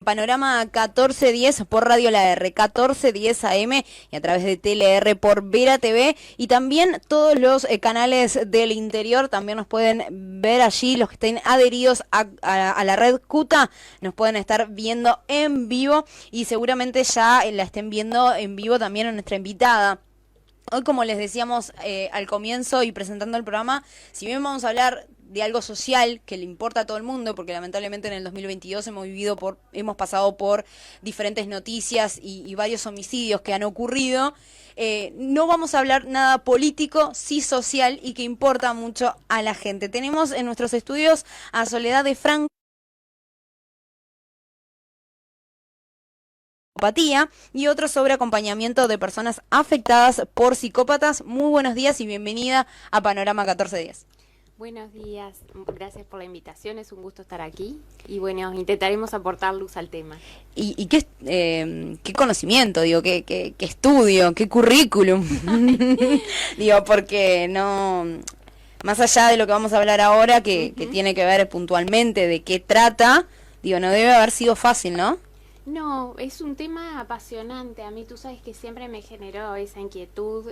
Panorama 1410 por Radio La R, 1410 AM y a través de TLR por Vera TV, y también todos los canales del interior también nos pueden ver allí. Los que estén adheridos a la red CUTA nos pueden estar viendo en vivo, y seguramente ya la estén viendo en vivo también a nuestra invitada. Hoy, como les decíamos al comienzo y presentando el programa, si bien vamos a hablar de algo social que le importa a todo el mundo, porque lamentablemente en el 2022 hemos pasado por diferentes noticias y varios homicidios que han ocurrido, no vamos a hablar nada político, sí social, y que importa mucho a la gente. Tenemos en nuestros estudios a Soledad de Franco y otro sobre acompañamiento de personas afectadas por psicópatas. Muy buenos días y bienvenida a Panorama 1410. Buenos días, gracias por la invitación, es un gusto estar aquí y bueno, intentaremos aportar luz al tema. ¿Y qué conocimiento, digo, qué estudio, qué currículum? Digo, porque no, más allá de lo que vamos a hablar ahora, que tiene que ver puntualmente de qué trata, digo, no debe haber sido fácil, ¿no? No, es un tema apasionante. A mí tú sabes que siempre me generó esa inquietud,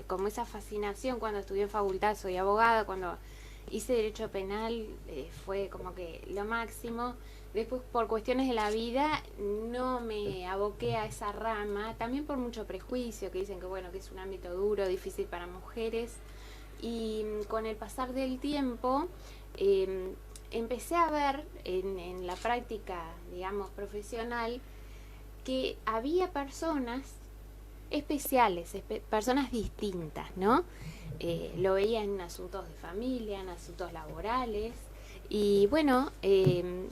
como esa fascinación cuando estudié en facultad. Soy abogada, cuando hice derecho penal fue como que lo máximo. Después, por cuestiones de la vida, no me aboqué a esa rama, también por mucho prejuicio, que dicen que bueno, que es un ámbito duro, difícil para mujeres. Y con el pasar del tiempo empecé a ver en la práctica, digamos, profesional, que había personas especiales, personas distintas, ¿no? Lo veía en asuntos de familia, en asuntos laborales, y bueno, en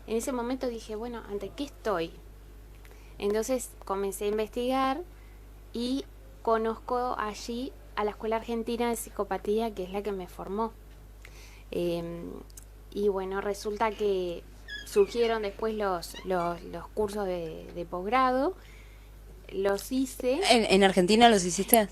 ese momento dije, bueno, ¿ante qué estoy? Entonces comencé a investigar y conozco allí a la Escuela Argentina de Psicopatía, que es la que me formó. Y bueno, resulta que surgieron después los cursos de posgrado, los hice. ¿En Argentina los hiciste?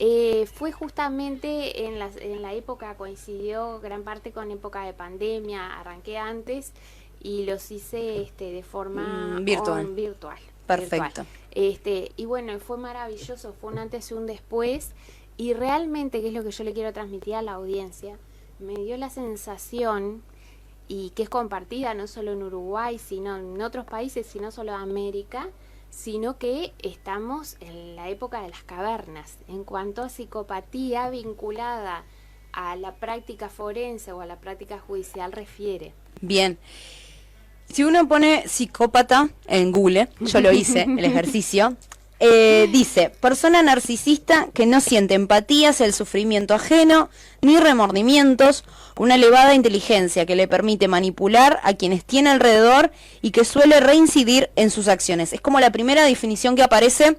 Fue justamente en la época, coincidió gran parte con época de pandemia, arranqué antes y los hice de forma virtual. Perfecto. Y bueno, fue maravilloso, fue un antes y un después, y realmente, que es lo que yo le quiero transmitir a la audiencia, me dio la sensación, y que es compartida no solo en Uruguay, sino en otros países, sino solo en América, sino que estamos en la época de las cavernas, en cuanto a psicopatía vinculada a la práctica forense o a la práctica judicial refiere. Bien. Si uno pone psicópata en Google, yo lo hice, el ejercicio, dice, persona narcisista que no siente empatía hacia el sufrimiento ajeno, ni remordimientos, una elevada inteligencia que le permite manipular a quienes tiene alrededor y que suele reincidir en sus acciones. Es como la primera definición que aparece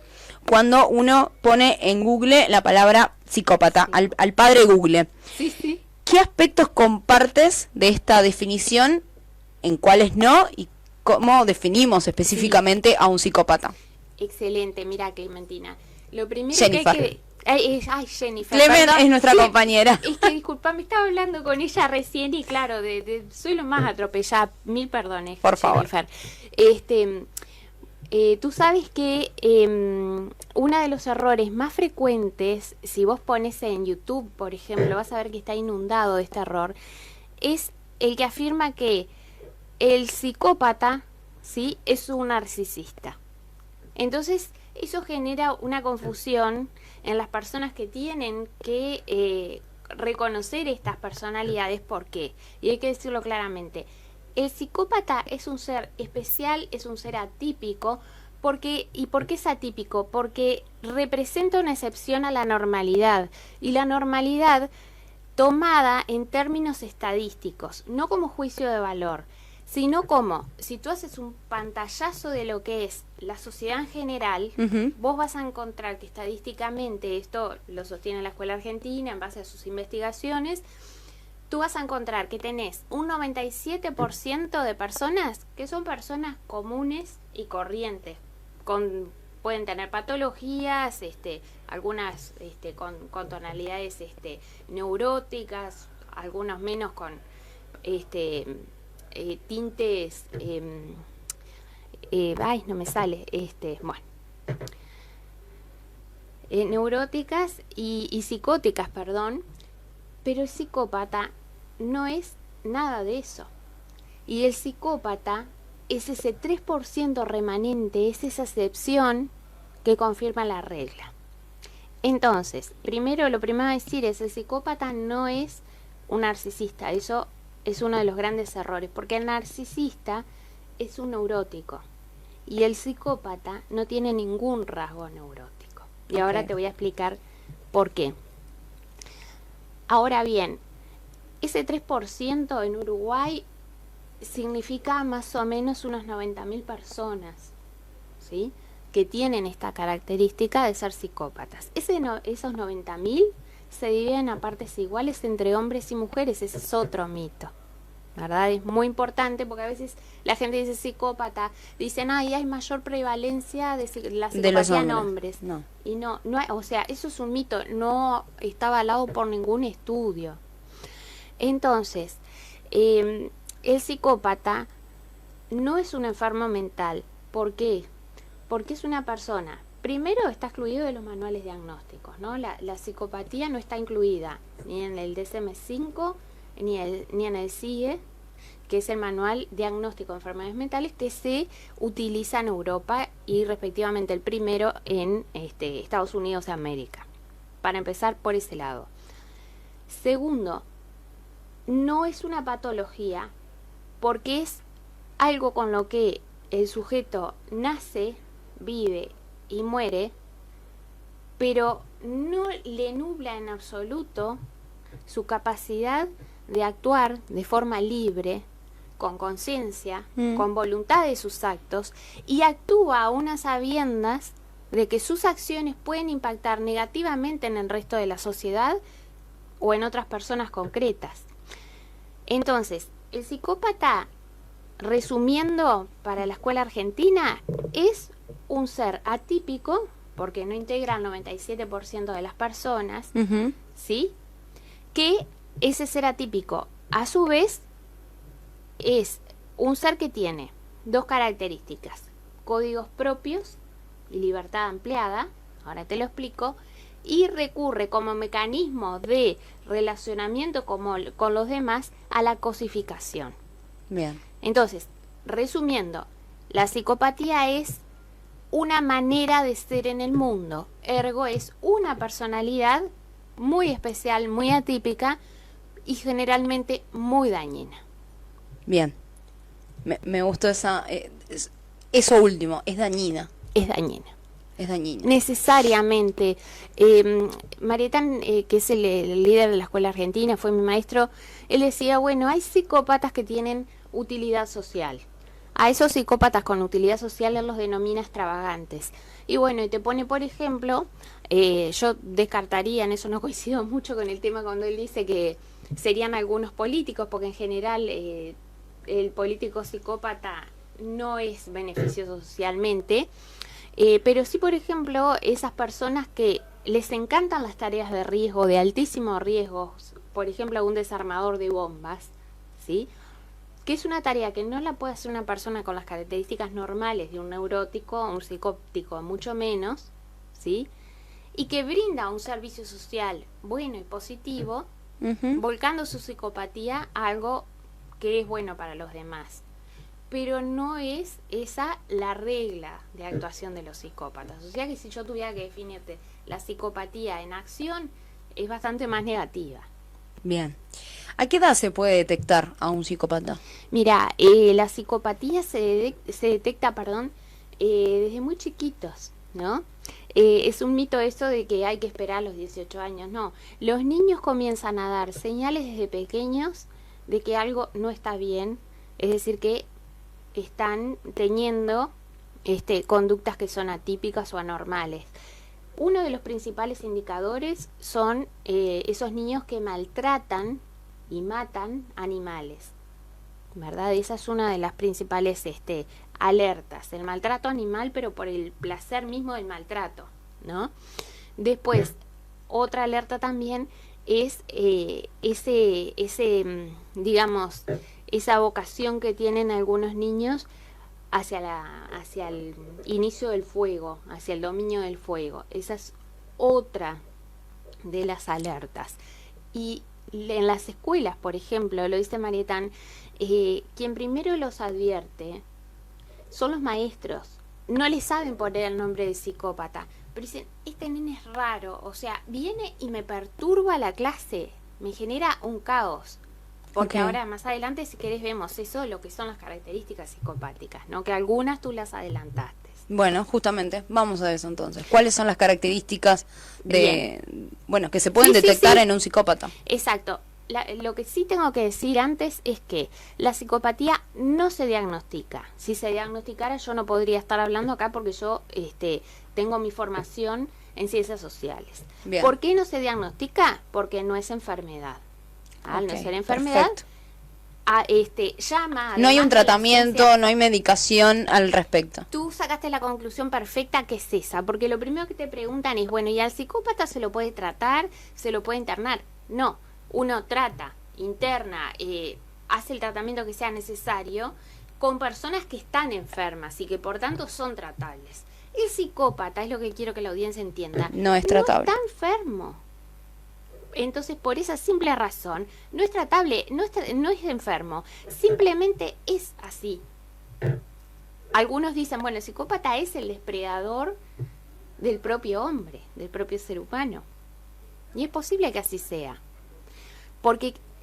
cuando uno pone en Google la palabra psicópata, sí. al padre Google. Sí, sí. ¿Qué aspectos compartes de esta definición, en cuáles no, y cómo definimos específicamente a un psicópata? Excelente, mira, Clementina. Lo primero Jennifer. que hay que... Jennifer. Clemen perdón. es nuestra compañera. Es que disculpa, me estaba hablando con ella recién y claro, soy lo más atropellada. Mil perdones, por Jennifer. Favor. Tú sabes que uno de los errores más frecuentes, si vos pones en YouTube, por ejemplo, vas a ver que está inundado de este error, es el que afirma que el psicópata, ¿sí?, es un narcisista. Entonces, eso genera una confusión en las personas que tienen que reconocer estas personalidades. ¿Por qué? Y hay que decirlo claramente. El psicópata es un ser especial, es un ser atípico. ¿Y por qué es atípico? Porque representa una excepción a la normalidad. Y la normalidad tomada en términos estadísticos, no como juicio de valor, sino como, si tú haces un pantallazo de lo que es la sociedad en general, vos vas a encontrar que estadísticamente, esto lo sostiene la Escuela Argentina en base a sus investigaciones, tú vas a encontrar que tenés un 97% de personas que son personas comunes y corrientes, pueden tener patologías, algunas con tonalidades neuróticas, algunos menos con tintes no me sale, bueno, neuróticas y psicóticas, perdón, pero el psicópata no es nada de eso. Y el psicópata es ese 3% remanente, es esa excepción que confirma la regla. Entonces, lo primero a decir es, el psicópata no es un narcisista. Eso es uno de los grandes errores, porque el narcisista es un neurótico y el psicópata no tiene ningún rasgo neurótico. Y ahora te voy a explicar por qué. Ahora bien, ese 3% en Uruguay significa más o menos unos 90.000 personas, ¿sí?, que tienen esta característica de ser psicópatas. Esos 90.000 se dividen a partes iguales entre hombres y mujeres. Ese es otro mito, ¿verdad? Es muy importante porque a veces la gente dice psicópata, dicen, hay mayor prevalencia de la psicopatía en hombres. No. Y no hay, o sea, eso es un mito, no está avalado por ningún estudio. Entonces, el psicópata no es un enfermo mental. ¿Por qué? Porque es una persona, primero está excluido de los manuales diagnósticos, ¿no? La psicopatía no está incluida ni en el DSM-5 ni en el CIE, que es el manual diagnóstico de enfermedades mentales que se utiliza en Europa y respectivamente el primero en Estados Unidos de América. Para empezar por ese lado. Segundo, no es una patología porque es algo con lo que el sujeto nace, vive y muere, pero no le nubla en absoluto su capacidad de actuar de forma libre, con conciencia, con voluntad de sus actos, y actúa a unas sabiendas de que sus acciones pueden impactar negativamente en el resto de la sociedad o en otras personas concretas. Entonces, el psicópata, resumiendo para la escuela argentina, es un ser atípico, porque no integra el 97% de las personas, ¿sí?, que ese ser atípico, a su vez, es un ser que tiene dos características: códigos propios y libertad ampliada, ahora te lo explico, y recurre como mecanismo de relacionamiento con los demás a la cosificación. Bien. Entonces, resumiendo, la psicopatía es una manera de ser en el mundo, ergo es una personalidad muy especial, muy atípica y generalmente muy dañina. Bien. Me gustó eso último, es dañina. Es dañina. Es dañina. Necesariamente. Marieta, que es el líder de la escuela argentina, fue mi maestro, él decía, bueno, hay psicópatas que tienen utilidad social. A esos psicópatas con utilidad social él los denomina extravagantes. Y bueno, y te pone, por ejemplo, yo descartaría, en eso no coincido mucho con el tema cuando él dice que serían algunos políticos, porque en general el político psicópata no es beneficioso socialmente, pero sí, por ejemplo, esas personas que les encantan las tareas de riesgo, de altísimo riesgo, por ejemplo, un desarmador de bombas, ¿sí?, que es una tarea que no la puede hacer una persona con las características normales de un neurótico o un psicóptico, mucho menos, ¿sí?, y que brinda un servicio social bueno y positivo, volcando su psicopatía a algo que es bueno para los demás. Pero no es esa la regla de actuación de los psicópatas. O sea que si yo tuviera que definirte la psicopatía en acción, es bastante más negativa. Bien. ¿A qué edad se puede detectar a un psicópata? Mira, la psicopatía se detecta, desde muy chiquitos, ¿no? Es un mito eso de que hay que esperar a los 18 años. No, los niños comienzan a dar señales desde pequeños de que algo no está bien, es decir, que están teniendo conductas que son atípicas o anormales. Uno de los principales indicadores son esos niños que maltratan y matan animales, ¿verdad? Esa es una de las principales alertas, el maltrato animal, pero por el placer mismo del maltrato, ¿no? Después, otra alerta también es digamos, esa vocación que tienen algunos niños hacia el inicio del fuego, hacia el dominio del fuego. Esa es otra de las alertas. Y en las escuelas, por ejemplo, lo dice Marietán, quien primero los advierte son los maestros. No le saben poner el nombre de psicópata, pero dicen, este nene es raro, o sea, viene y me perturba la clase, me genera un caos. Porque ahora más adelante, si querés, vemos eso, lo que son las características psicopáticas, ¿no? Que algunas tú las adelantaste. Bueno, justamente, vamos a eso entonces. ¿Cuáles son las características que se pueden detectar en un psicópata? Exacto. Lo que sí tengo que decir antes es que la psicopatía no se diagnostica. Si se diagnosticara, yo no podría estar hablando acá porque yo tengo mi formación en ciencias sociales. Bien. ¿Por qué no se diagnostica? Porque no es enfermedad. Al no ser enfermedad, llama. No hay un tratamiento, no hay medicación al respecto. Tú sacaste la conclusión perfecta, que es esa, porque lo primero que te preguntan es, bueno, ¿y al psicópata se lo puede tratar? ¿Se lo puede internar? No, uno trata, interna, hace el tratamiento que sea necesario con personas que están enfermas y que por tanto son tratables. El psicópata, es lo que quiero que la audiencia entienda, no es tratable. No está enfermo. Entonces, por esa simple razón, no es tratable, no es enfermo, simplemente es así. Algunos dicen, bueno, el psicópata es el depredador del propio hombre, del propio ser humano. Y es posible que así sea.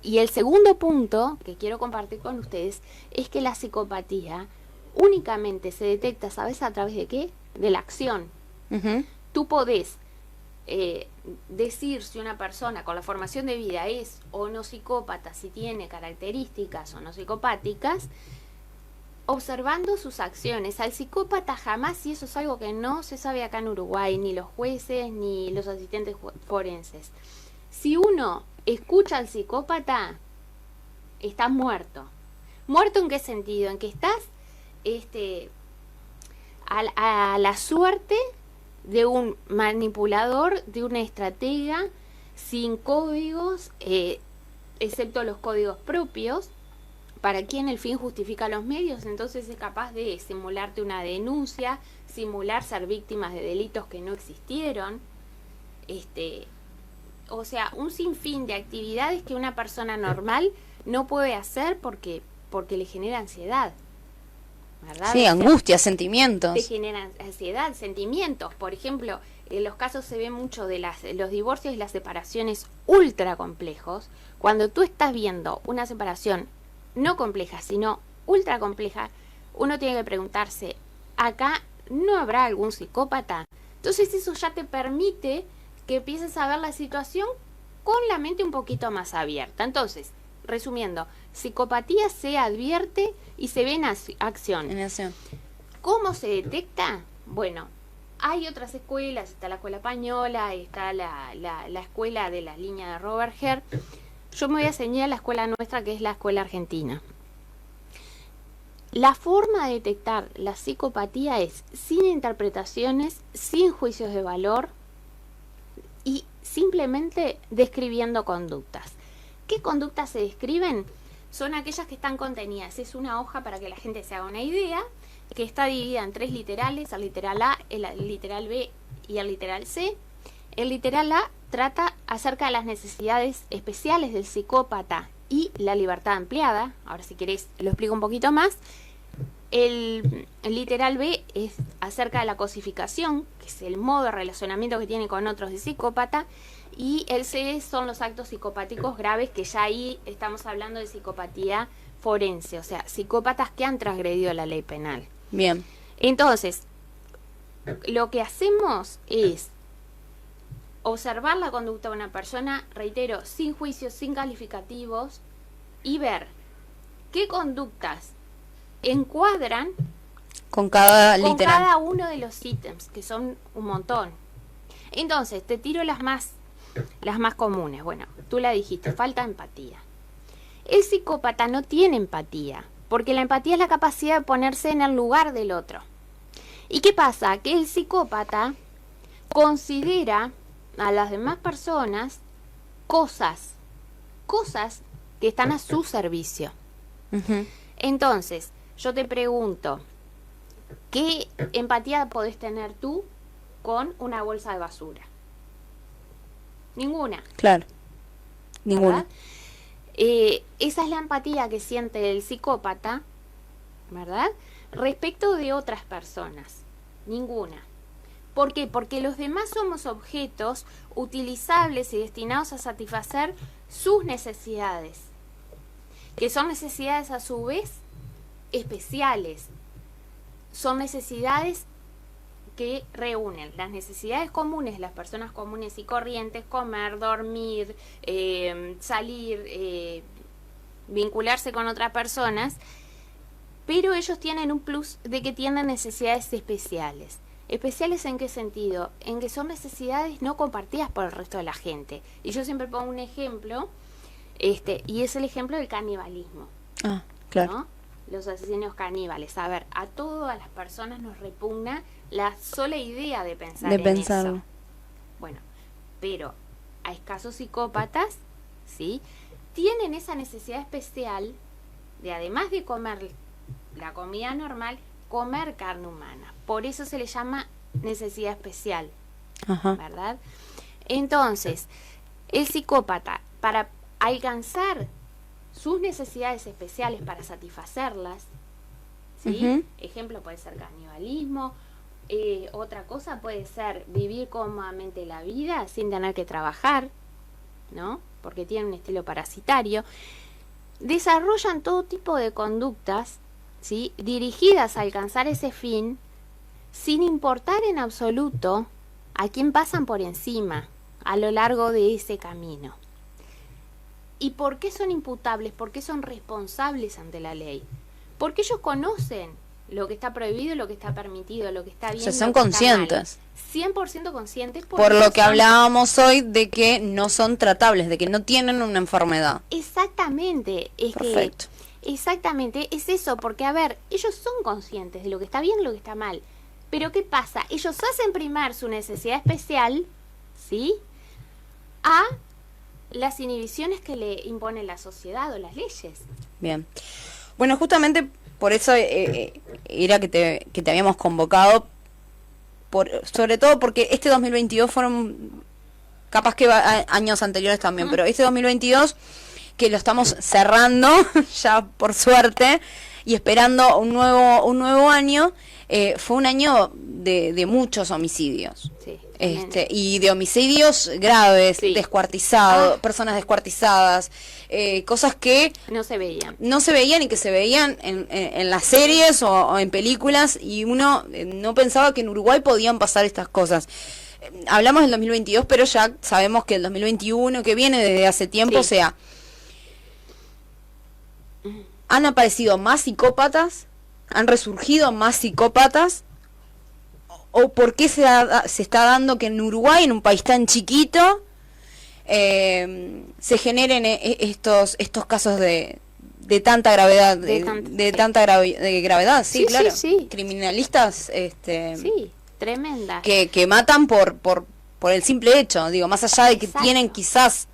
Y el segundo punto que quiero compartir con ustedes es que la psicopatía únicamente se detecta, ¿sabes a través de qué? De la acción. Tú podés decir si una persona con la formación de vida es o no psicópata, si tiene características o no psicopáticas, observando sus acciones. Al psicópata jamás, y eso es algo que no se sabe acá en Uruguay, ni los jueces ni los asistentes forenses, si uno escucha al psicópata, está muerto. ¿Muerto en qué sentido? En que estás a la suerte de un manipulador, de una estratega, sin códigos, excepto los códigos propios, para quien el fin justifica los medios. Entonces es capaz de simularte una denuncia, simular ser víctimas de delitos que no existieron, o sea, un sinfín de actividades que una persona normal no puede hacer porque le genera ansiedad, ¿verdad? Sí, angustia, sentimientos. Te generan ansiedad, sentimientos. Por ejemplo, en los casos se ve mucho de los divorcios y las separaciones ultra complejos. Cuando tú estás viendo una separación no compleja, sino ultra compleja, uno tiene que preguntarse, ¿acá no habrá algún psicópata? Entonces eso ya te permite que empieces a ver la situación con la mente un poquito más abierta. Entonces, resumiendo, psicopatía se advierte y se ve en acción. En acción. ¿Cómo se detecta? Bueno, hay otras escuelas, está la escuela española, está la escuela de la línea de Robert Hare. Yo me voy a ceñir a la escuela nuestra, que es la escuela argentina. La forma de detectar la psicopatía es sin interpretaciones, sin juicios de valor y simplemente describiendo conductas. ¿Qué conductas se describen? Son aquellas que están contenidas. Es una hoja para que la gente se haga una idea, que está dividida en 3 literales, el literal A, el literal B y el literal C. El literal A trata acerca de las necesidades especiales del psicópata y la libertad ampliada. Ahora, si querés, lo explico un poquito más. El literal B es acerca de la cosificación, que es el modo de relacionamiento que tiene con otros de psicópata. Y el C son los actos psicopáticos graves, que ya ahí estamos hablando de psicopatía forense, o sea, psicópatas que han transgredido la ley penal. Bien. Entonces, lo que hacemos es observar la conducta de una persona, reitero, sin juicios, sin calificativos, y ver qué conductas encuadran con cada con literal. cada uno de los ítems, que son un montón. Entonces, te tiro las más comunes. Bueno, tú la dijiste, falta empatía. El psicópata no tiene empatía, porque la empatía es la capacidad de ponerse en el lugar del otro. ¿Y qué pasa? Que el psicópata considera a las demás personas cosas que están a su servicio. Uh-huh. Entonces, yo te pregunto, ¿Qué empatía podés tener tú con una bolsa de basura? Ninguna. Claro, ninguna. ¿Verdad? Esa es la empatía que siente el psicópata, ¿verdad? Respecto de otras personas. Ninguna. ¿Por qué? Porque los demás somos objetos utilizables y destinados a satisfacer sus necesidades, que son necesidades a su vez especiales. Son necesidades que reúnen las necesidades comunes de las personas comunes y corrientes: comer, dormir, salir, vincularse con otras personas, pero ellos tienen un plus de que tienen necesidades especiales. ¿Especiales en qué sentido? En que son necesidades no compartidas por el resto de la gente. Y yo siempre pongo un ejemplo, y es el ejemplo del canibalismo. Ah, claro. ¿No? Los asesinos caníbales. A ver, a todas las personas nos repugna la sola idea de pensar en eso. Bueno, pero a escasos psicópatas, ¿sí?, tienen esa necesidad especial de, además de comer la comida normal, comer carne humana. Por eso se le llama necesidad especial. Ajá. ¿Verdad? Entonces, el psicópata, para alcanzar sus necesidades especiales, para satisfacerlas, ¿sí? Ejemplo puede ser canibalismo, otra cosa puede ser vivir cómodamente la vida sin tener que trabajar, ¿no? Porque tienen un estilo parasitario. Desarrollan todo tipo de conductas, ¿sí?, dirigidas a alcanzar ese fin, sin importar en absoluto a quién pasan por encima a lo largo de ese camino. ¿Y por qué son imputables? ¿Por qué son responsables ante la ley? Porque ellos conocen lo que está prohibido, lo que está permitido, lo que está bien. O sea, son conscientes. 100% conscientes. Por lo que hablábamos hoy de que no son tratables, de que no tienen una enfermedad. Exactamente. Perfecto. Exactamente, es eso, porque a ver, ellos son conscientes de lo que está bien y lo que está mal. Pero ¿qué pasa? Ellos hacen primar su necesidad especial, ¿sí?, a las inhibiciones que le impone la sociedad o las leyes. Bien. Bueno, justamente por eso era que te habíamos convocado, sobre todo porque este 2022 fueron, capaz que años anteriores también, pero este 2022, que lo estamos cerrando ya por suerte y esperando un nuevo año, fue un año de muchos homicidios. Sí. Y de homicidios graves, sí, descuartizados, personas descuartizadas, cosas que no se veían y que se veían en las series o en películas, y uno no pensaba que en Uruguay podían pasar estas cosas. Hablamos del 2022, pero ya sabemos que el 2021, que viene desde hace tiempo, sí, o sea, han aparecido más psicópatas, han resurgido más psicópatas. ¿O por qué se está dando que en Uruguay, en un país tan chiquito, se generen estos casos de tanta gravedad, de tanta gravedad? Sí, claro. Sí. Criminalistas, sí, tremendas. Que matan por el simple hecho, digo, más allá de que tienen quizás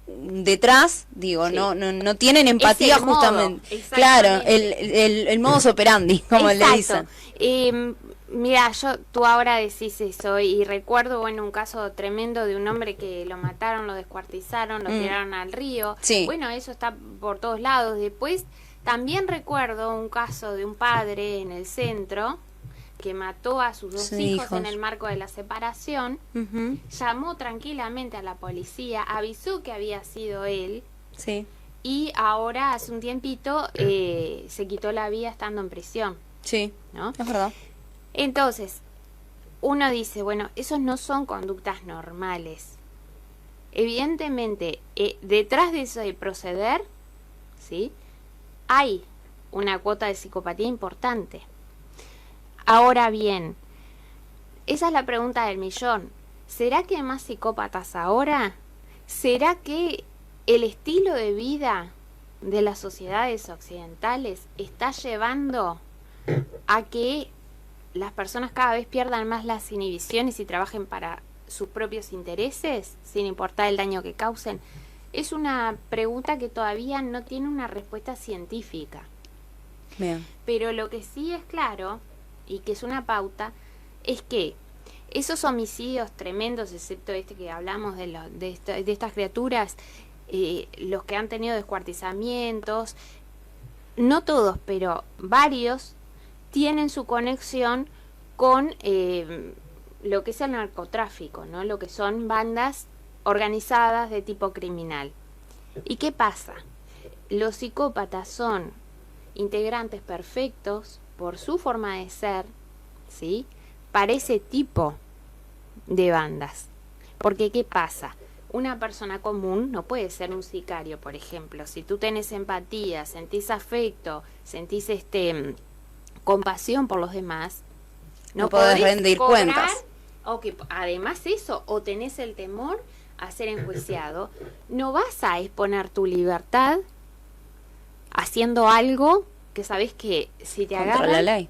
detrás, digo, sí, no tienen empatía, justamente. Claro, el modus operandi, como exacto, le dicen. Mira, tú ahora decís eso, y recuerdo, bueno, un caso tremendo de un hombre que lo mataron, lo descuartizaron, lo tiraron al río. Sí. Bueno, eso está por todos lados. Después también recuerdo un caso de un padre en el centro que mató a sus dos hijos en el marco de la separación. Llamó tranquilamente a la policía, avisó que había sido él. Sí. Y ahora, hace un tiempito, se quitó la vida estando en prisión. Sí, ¿no? Es verdad. Entonces, uno dice, bueno, esos no son conductas normales. Evidentemente, detrás de ese proceder, ¿sí?, hay una cuota de psicopatía importante. Ahora bien, esa es la pregunta del millón. ¿Será que hay más psicópatas ahora? ¿Será que el estilo de vida de las sociedades occidentales está llevando a que las personas cada vez pierdan más las inhibiciones y trabajen para sus propios intereses, sin importar el daño que causen? Es una pregunta que todavía no tiene una respuesta científica. Bien. Pero lo que sí es claro y que es una pauta, es que esos homicidios tremendos, excepto este que hablamos de estas criaturas, los que han tenido descuartizamientos, no todos, pero varios, tienen su conexión con lo que es el narcotráfico, ¿no? Lo que son bandas organizadas de tipo criminal. ¿Y qué pasa? Los psicópatas son integrantes perfectos por su forma de ser, ¿sí?, para ese tipo de bandas. Porque ¿qué pasa? Una persona común no puede ser un sicario, por ejemplo. Si tú tenés empatía, sentís afecto, sentís compasión por los demás, no podés rendir cuentas. O que además eso, o tenés el temor a ser enjuiciado, no vas a exponer tu libertad haciendo algo que sabés que si te agarran, contra la ley,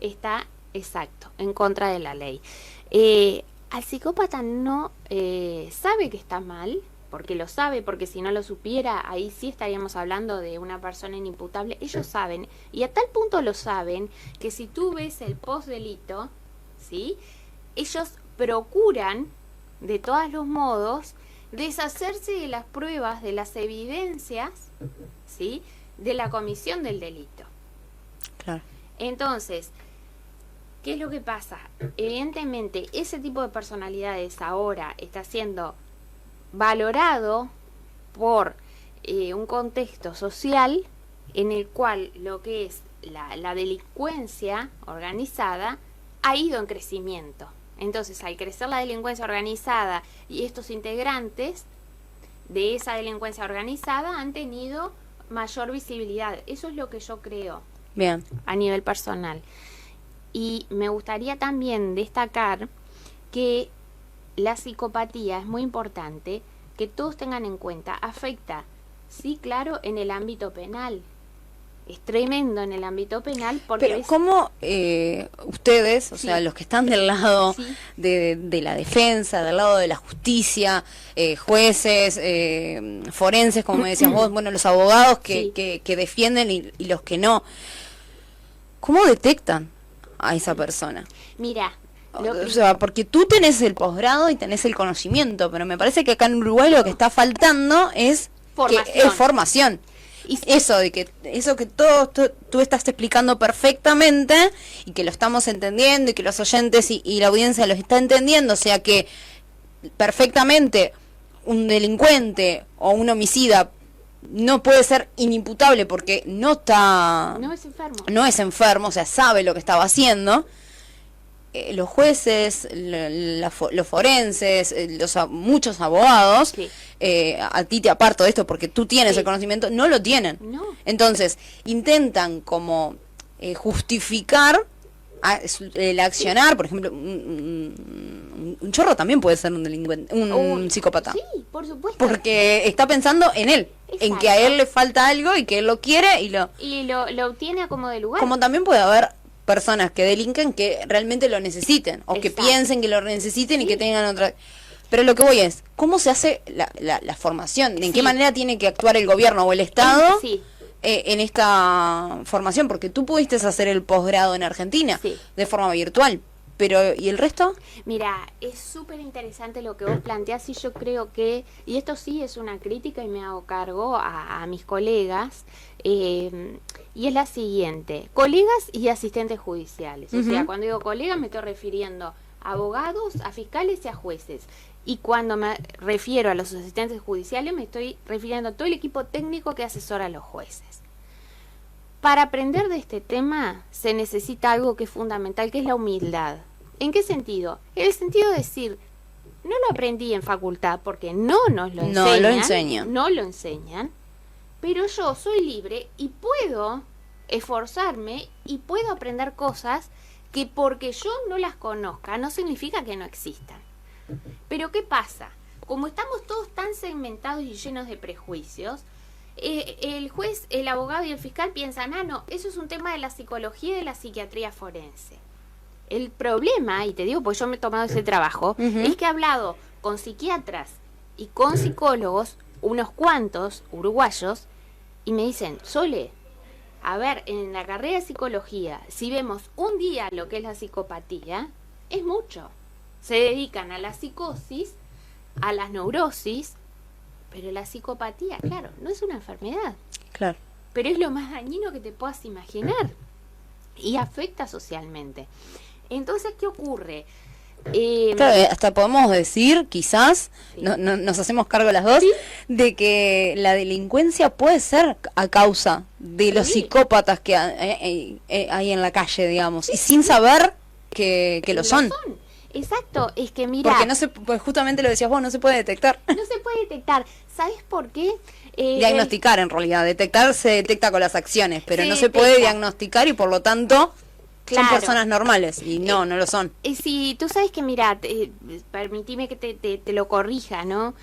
está exacto, en contra de la ley. Al psicópata no sabe que está mal, porque lo sabe, porque si no lo supiera, ahí sí estaríamos hablando de una persona inimputable. Ellos saben, y a tal punto lo saben, que si tú ves el post-delito, ¿sí?, ellos procuran, de todos los modos, deshacerse de las pruebas, de las evidencias, ¿sí?, de la comisión del delito. Claro. Entonces, ¿qué es lo que pasa? Evidentemente, ese tipo de personalidades ahora está siendo valorado por un contexto social en el cual lo que es la delincuencia organizada ha ido en crecimiento. Entonces, al crecer la delincuencia organizada y estos integrantes de esa delincuencia organizada han tenido mayor visibilidad. Eso es lo que yo creo. Bien. A nivel personal. Y me gustaría también destacar que la psicopatía es muy importante, que todos tengan en cuenta, afecta, sí, claro, en el ámbito penal. Es tremendo en el ámbito penal porque... Pero ¿cómo ustedes, o sí, sea, los que están del lado sí, de la defensa, del lado de la justicia, jueces, forenses, como me decías vos, bueno, los abogados sí, que defienden y los que no, ¿cómo detectan a esa persona? Mira, O sea, porque tú tenés el posgrado y tenés el conocimiento, pero me parece que acá en Uruguay lo que está faltando es formación. Y eso que todo tú estás explicando perfectamente y que lo estamos entendiendo y que los oyentes y la audiencia los está entendiendo, o sea que perfectamente un delincuente o un homicida no puede ser inimputable porque no es enfermo, o sea, sabe lo que estaba haciendo. Los jueces, los forenses, muchos abogados, sí, a ti te aparto de esto porque tú tienes, sí, el conocimiento, no lo tienen. No. Entonces, intentan como justificar el accionar, por ejemplo, un chorro también puede ser un delincuente, un psicópata. Sí, por supuesto. Porque está pensando en él, exacto, en que a él le falta algo y que él lo quiere y lo obtiene a como de lugar. Como también puede haber personas que delinquen que realmente lo necesiten o, exacto, que piensen que lo necesiten, sí, y que tengan otra... Pero lo que voy es, ¿cómo se hace la formación? ¿En, sí, qué manera tiene que actuar el gobierno o el Estado, sí, en esta formación? Porque tú pudiste hacer el posgrado en Argentina, sí, de forma virtual, pero ¿y el resto? Mira, es súper interesante lo que vos planteás y yo creo que, y esto sí es una crítica y me hago cargo a mis colegas, y es la siguiente: colegas y asistentes judiciales. O sea, cuando digo colegas me estoy refiriendo a abogados, a fiscales y a jueces. Y cuando me refiero a los asistentes judiciales me estoy refiriendo a todo el equipo técnico que asesora a los jueces. Para aprender de este tema se necesita algo que es fundamental, que es la humildad. ¿En qué sentido? En el sentido de decir, no lo aprendí en facultad porque no nos lo enseñan. No lo enseñan. Pero yo soy libre y puedo esforzarme y puedo aprender cosas que porque yo no las conozca no significa que no existan. Pero ¿qué pasa? Como estamos todos tan segmentados y llenos de prejuicios, el juez, el abogado y el fiscal piensan, no, eso es un tema de la psicología y de la psiquiatría forense. El problema, y te digo pues yo me he tomado ese trabajo, es que he hablado con psiquiatras y con psicólogos, unos cuantos uruguayos, y me dicen, Sole, A ver, en la carrera de psicología, si vemos un día lo que es la psicopatía, es mucho. Se dedican a la psicosis, a las neurosis, pero la psicopatía, claro, no es una enfermedad. Claro. Pero es lo más dañino que te puedas imaginar y afecta socialmente. Entonces, ¿qué ocurre? Claro, hasta podemos decir, quizás, Sí. nos hacemos cargo las dos, Sí. de que la delincuencia puede ser a causa de los Sí. psicópatas que hay en la calle, digamos, y sin saber que lo son. Exacto, es que mira, Porque no se, pues justamente lo decías vos, no se puede detectar. no se puede detectar. ¿Sabes por qué? Diagnosticar en realidad, detectar se detecta con las acciones, pero Se no se detecta. puede diagnosticar y por lo tanto Claro. son personas normales y no lo son. Si tú sabes que, mira, permitime que te lo corrija, ¿no?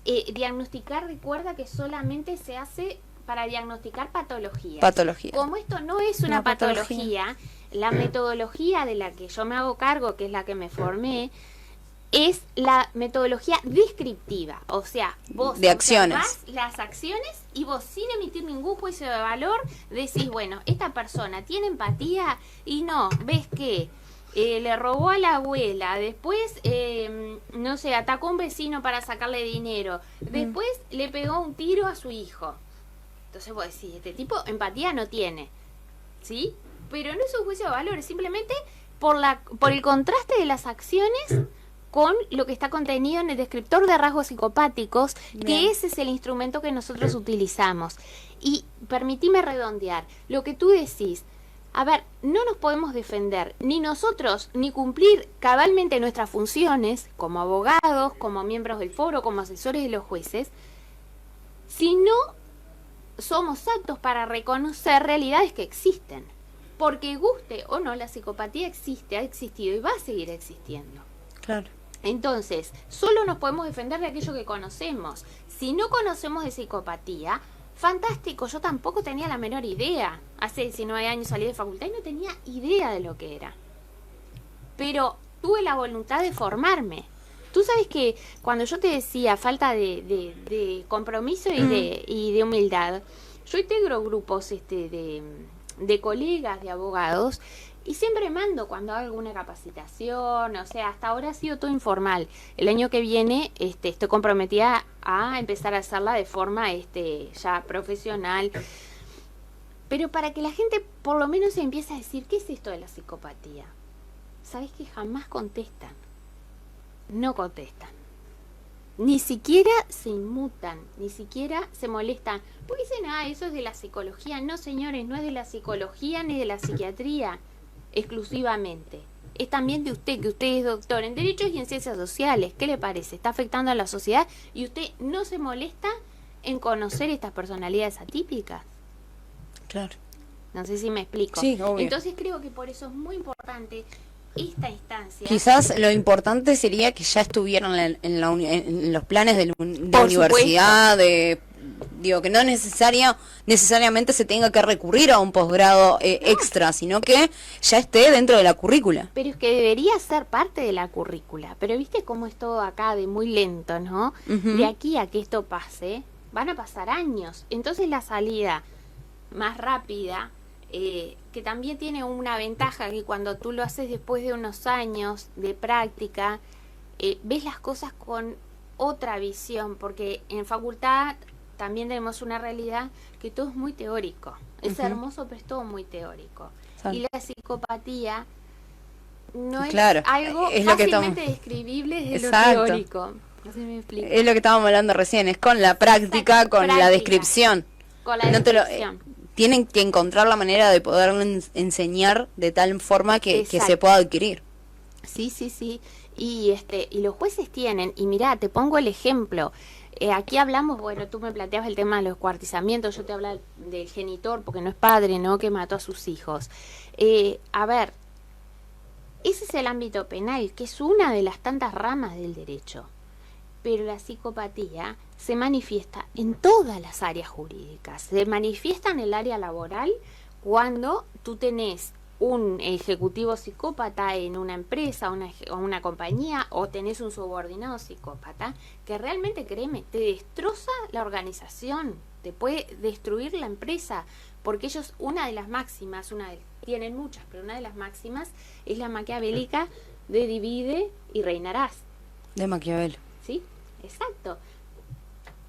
Diagnosticar, recuerda que solamente se hace para diagnosticar patologías. Patología. Como esto no es una Una patología. patología, la metodología de la que yo me hago cargo, que es la que me formé, es la metodología descriptiva. O sea, vos De acciones. observás las acciones y vos, sin emitir ningún juicio de valor, decís, bueno, esta persona tiene empatía y no, ves que le robó a la abuela, después, no sé, atacó a un vecino para sacarle dinero, después le pegó un tiro a su hijo. Entonces vos decís, este tipo empatía no tiene, ¿sí? Pero no es un juicio de valor, es simplemente por el contraste de las acciones con lo que está contenido en el descriptor de rasgos psicopáticos, Bien. que ese es el instrumento que nosotros utilizamos. Y permitime redondear, lo que tú decís, a ver, no nos podemos defender, ni nosotros, ni cumplir cabalmente nuestras funciones como abogados, como miembros del foro, como asesores de los jueces, si no somos aptos para reconocer realidades que existen. Porque guste o no, la psicopatía existe, ha existido y va a seguir existiendo. Claro. Entonces, solo nos podemos defender de aquello que conocemos. Si no conocemos de psicopatía, fantástico, yo tampoco tenía la menor idea. Hace 19 años salí de facultad y no tenía idea de lo que era. Pero tuve la voluntad de formarme. Tú sabes que cuando yo te decía falta de compromiso y de humildad, yo integro grupos de colegas, de abogados, y siempre mando cuando hago alguna capacitación, o sea, hasta ahora ha sido todo informal. El año que viene estoy comprometida a empezar a hacerla de forma ya profesional. Pero para que la gente por lo menos se empiece a decir, ¿qué es esto de la psicopatía? ¿Sabes que jamás contestan? No contestan. Ni siquiera se inmutan, ni siquiera se molestan. Porque dicen, eso es de la psicología. No, señores, no es de la psicología ni de la psiquiatría exclusivamente. Es también de usted, que usted es doctor en Derechos y en Ciencias Sociales. ¿Qué le parece? Está afectando a la sociedad y usted no se molesta en conocer estas personalidades atípicas. Claro. No sé si me explico. Sí, obvio. Entonces creo que por eso es muy importante esta instancia. Quizás lo importante sería que ya estuvieran en los planes de la Por universidad, digo que no necesariamente se tenga que recurrir a un posgrado extra, sino que ya esté dentro de la currícula. Pero es que debería ser parte de la currícula. Pero viste cómo es todo acá de muy lento, ¿no? Ujú. De aquí a que esto pase, van a pasar años. Entonces la salida más rápida, que también tiene una ventaja, que cuando tú lo haces después de unos años de práctica, ves las cosas con otra visión, porque en facultad también tenemos una realidad que todo es muy teórico. Es Ujú. hermoso, pero es todo muy teórico. Exacto. Y la psicopatía no Claro, es algo es lo que fácilmente describible desde Exacto. lo teórico. No sé si me explico. Es lo que estábamos hablando recién, es con la práctica, Exacto, con la práctica. descripción. Con la No te lo- descripción. Tienen que encontrar la manera de poder enseñar de tal forma que Exacto. se pueda adquirir. Sí, sí, sí. Y los jueces tienen, y mirá, te pongo el ejemplo. Aquí hablamos, bueno, tú me planteabas el tema de los cuartizamientos, yo te hablaba del genitor, porque no es padre, ¿no?, que mató a sus hijos. A ver, ese es el ámbito penal, que es una de las tantas ramas del derecho. Pero la psicopatía se manifiesta en todas las áreas jurídicas. Se manifiesta en el área laboral cuando tú tenés un ejecutivo psicópata en una empresa o una compañía, o tenés un subordinado psicópata, que realmente, créeme, te destroza la organización. te puede destruir la empresa, porque ellos, una de las máximas, tienen muchas, pero una de las máximas es la maquiavélica de divide y reinarás. De Maquiavelo. ¿Sí? Exacto.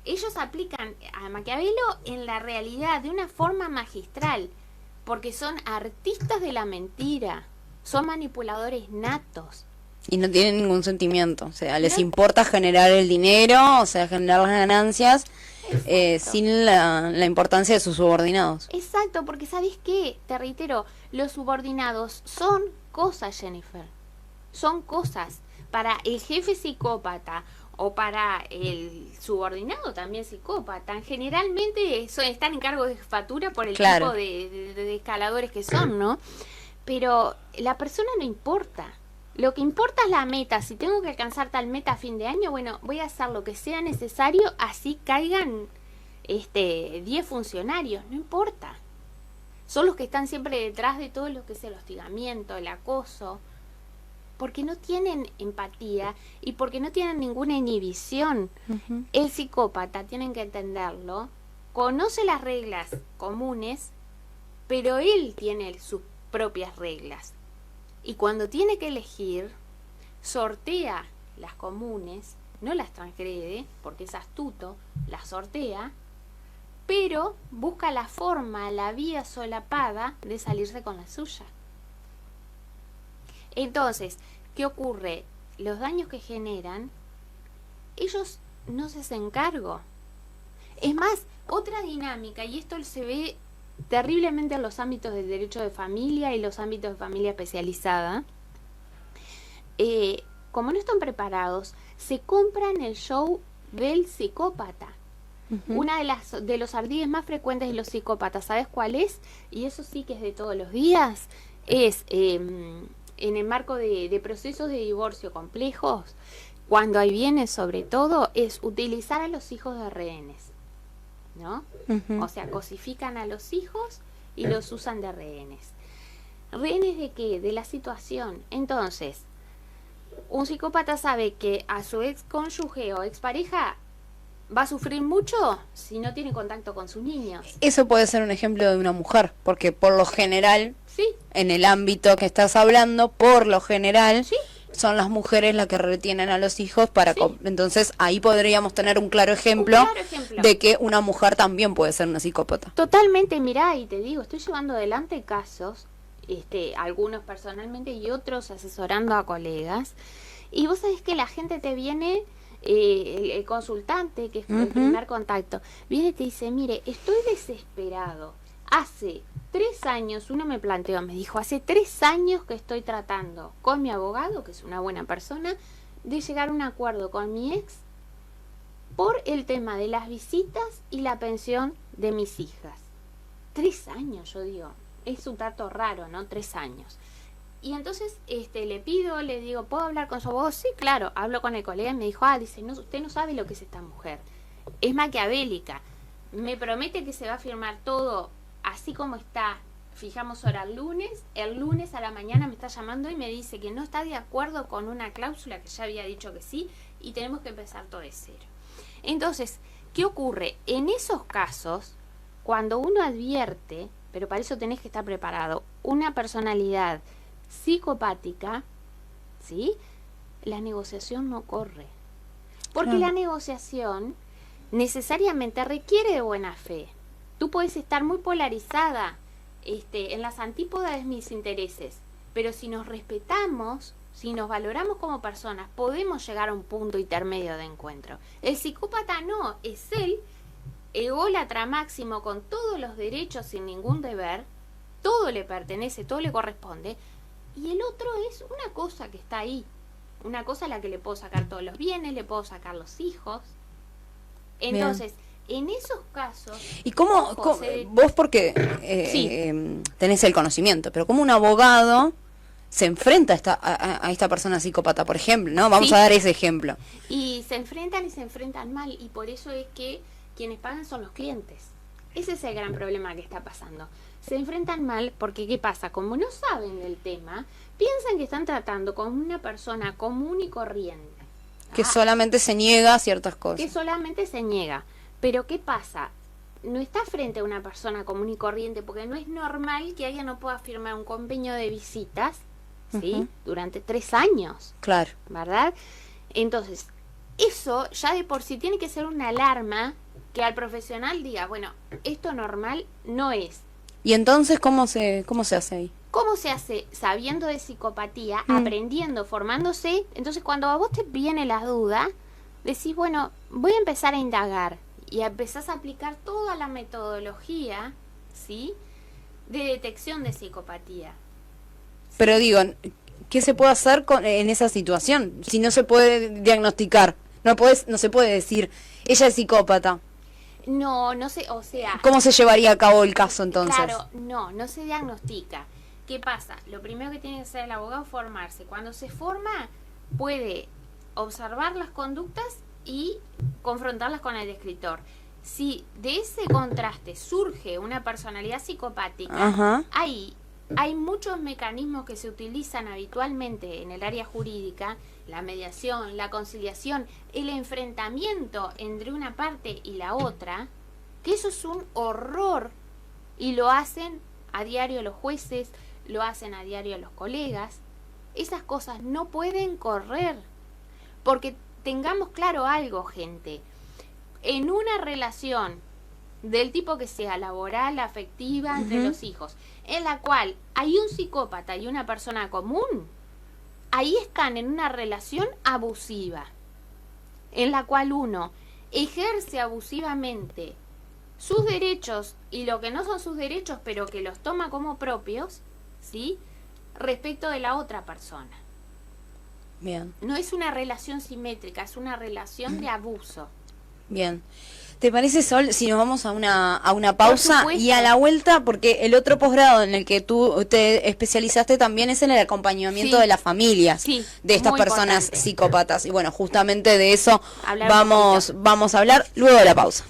Ellos aplican a Maquiavelo en la realidad de una forma magistral, porque son artistas de la mentira, son manipuladores natos. Y no tienen ningún sentimiento, o sea, les importa generar el dinero, o sea, generar las ganancias, sin la importancia de sus subordinados. Exacto, porque ¿sabes qué? Te reitero, los subordinados son cosas, Jennifer. Son cosas. Para el jefe psicópata o para el subordinado también psicópata, generalmente están en cargo de jefatura por el tipo de escaladores que son, ¿no? Pero la persona no importa. Lo que importa es la meta. Si tengo que alcanzar tal meta a fin de año, bueno, voy a hacer lo que sea necesario, así caigan 10 funcionarios, no importa. Son los que están siempre detrás de todo lo que es el hostigamiento, el acoso, porque no tienen empatía y porque no tienen ninguna inhibición. Uh-huh. El psicópata, tienen que entenderlo, conoce las reglas comunes, pero él tiene sus propias reglas. Y cuando tiene que elegir, sortea las comunes, no las transgrede, porque es astuto, las sortea, pero busca la forma, la vía solapada de salirse con la suya. Entonces, ¿qué ocurre? Los daños que generan, ellos no se hacen cargo. Es más, otra dinámica, y esto se ve terriblemente en los ámbitos del derecho de familia y los ámbitos de familia especializada, como no están preparados, se compran el show del psicópata. Uh-huh. Una de los ardides más frecuentes de los psicópatas, ¿sabes cuál es? Y eso sí que es de todos los días, es en el marco de procesos de divorcio complejos, cuando hay bienes sobre todo, es utilizar a los hijos de rehenes, ¿no? Uh-huh. O sea, cosifican a los hijos y los usan de rehenes. ¿Rehenes de qué? De la situación. Entonces, un psicópata sabe que a su ex cónyuge o expareja va a sufrir mucho si no tiene contacto con sus niños. Eso puede ser un ejemplo de una mujer, porque por lo general, sí, en el ámbito que estás hablando, por lo general, sí, son las mujeres las que retienen a los hijos para... Sí. Entonces ahí podríamos tener un claro ejemplo de que una mujer también puede ser una psicópata. Totalmente, mirá, y te digo, estoy llevando adelante casos, algunos personalmente y otros asesorando a colegas, y vos sabés que la gente te viene, el consultante, que es el primer contacto, viene y te dice, mire, estoy desesperado, hace 3 años, uno me planteó, me dijo, hace 3 años que estoy tratando con mi abogado, que es una buena persona, de llegar a un acuerdo con mi ex por el tema de las visitas y la pensión de mis hijas. 3 años, yo digo, es un dato raro, ¿no? 3 años. Y entonces le digo, ¿puedo hablar con su abogado? Sí, claro, hablo con el colega y me dijo, dice, no, usted no sabe lo que es esta mujer, es maquiavélica, me promete que se va a firmar todo así como está, fijamos hora el lunes a la mañana me está llamando y me dice que no está de acuerdo con una cláusula que ya había dicho que sí y tenemos que empezar todo de cero. Entonces, ¿qué ocurre? En esos casos, cuando uno advierte, pero para eso tenés que estar preparado, una personalidad psicopática, ¿sí? La negociación no corre. Porque la negociación necesariamente requiere de buena fe. Tú puedes estar muy polarizada, en las antípodas de mis intereses, pero si nos respetamos, si nos valoramos como personas, podemos llegar a un punto intermedio de encuentro. El psicópata no, es él, ególatra máximo, con todos los derechos sin ningún deber, todo le pertenece, todo le corresponde, y el otro es una cosa que está ahí, una cosa a la que le puedo sacar todos los bienes, le puedo sacar los hijos. Entonces, en esos casos... ¿Y cómo vos porque tenés el conocimiento, pero cómo un abogado se enfrenta a esta persona psicópata, por ejemplo, ¿no? Vamos a dar ese ejemplo. Y se enfrentan mal, y por eso es que quienes pagan son los clientes. Ese es el gran problema que está pasando. Se enfrentan mal porque, ¿qué pasa? Como no saben del tema, piensan que están tratando con una persona común y corriente. Que solamente se niega a ciertas cosas. Que solamente se niega. Pero ¿qué pasa? no está frente a una persona común y corriente, porque no es normal que alguien no pueda firmar un convenio de visitas, ¿sí? Durante 3 años. Claro. ¿Verdad? Entonces, eso ya de por sí tiene que ser una alarma que al profesional diga, bueno, esto normal no es. ¿Y entonces cómo se hace ahí? ¿Cómo se hace? Sabiendo de psicopatía, aprendiendo, formándose. Entonces, cuando a vos te viene la duda, decís, bueno, voy a empezar a indagar. Y empezás a aplicar toda la metodología, ¿sí? De detección de psicopatía. Pero digo, ¿qué se puede hacer en esa situación? Si no se puede diagnosticar, no se puede decir, ella es psicópata. No sé, o sea... ¿Cómo se llevaría a cabo el caso entonces? Claro, no se diagnostica. ¿Qué pasa? Lo primero que tiene que hacer el abogado es formarse. Cuando se forma, puede observar las conductas y confrontarlas con el descriptor. Si de ese contraste surge una personalidad psicopática, ahí hay muchos mecanismos que se utilizan habitualmente en el área jurídica, la mediación, la conciliación, el enfrentamiento entre una parte y la otra, que eso es un horror y lo hacen a diario los jueces, lo hacen a diario los colegas. Esas cosas no pueden correr, porque tengamos claro algo, gente, en una relación del tipo que sea, laboral, afectiva, entre los hijos, en la cual hay un psicópata y una persona común, ahí están en una relación abusiva, en la cual uno ejerce abusivamente sus derechos y lo que no son sus derechos, pero que los toma como propios, ¿sí? Respecto de la otra persona. Bien. No es una relación simétrica, es una relación de abuso. Bien. ¿Te parece, Sol, si nos vamos a una pausa y a la vuelta, porque el otro posgrado en el que tú te especializaste también es en el acompañamiento de las familias de estas personas psicópatas? Y bueno, justamente de eso vamos a hablar luego de la pausa.